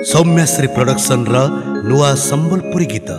Saumyashree production रा नुआ संबलपुरी गीत।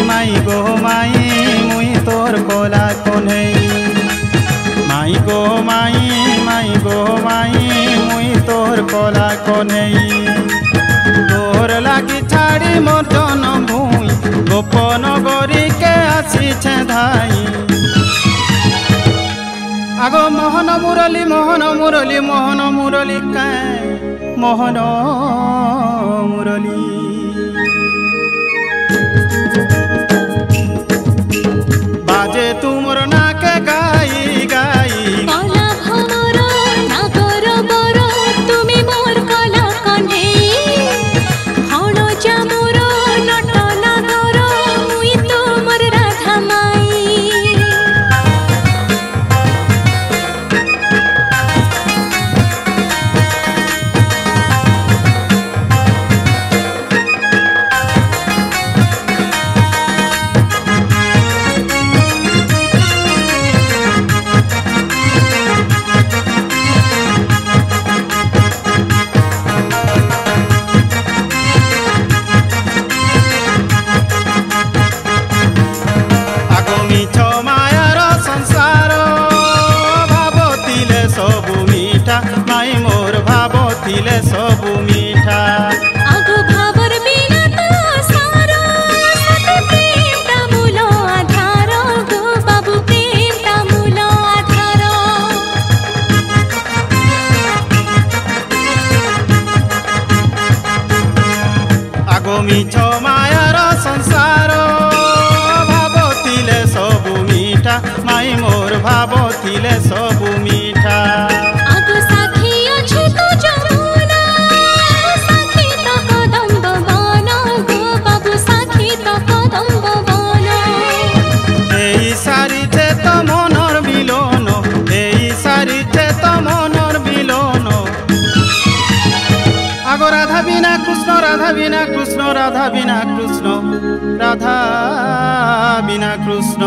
माई गो माई मुई तोर कोला कोने। माई गो माई मुई तोर कोला कोने। तोर लागी छाड़ी मोर जन्म भूई गोपन गरी के आसी धाई। आगो मोहन मुरली मोहन मुरली मोहन मुरली काय मोहन मुरली। बाजे तुमर नाके गाई गाई कला भमर नागर बर तुमी मोर कला कन्हे। हण जामुर नट नागर मुई तुमर राधा माई। माई मोर भावतिले सबु मीठा। आगो भावर बिना तो सारो सत प्रेम ता मूल आधार। गो बाबू प्रेम ता मूल आधार। आगो मिछ मायार संसार भावतिले सबु मीठा। माई मोर भावतिले सबु मीठा। आगो राधा बिना कृष्ण राधा बिना कृष्ण राधा बिना कृष्ण राधा बिना कृष्ण।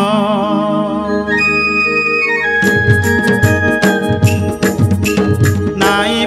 नाई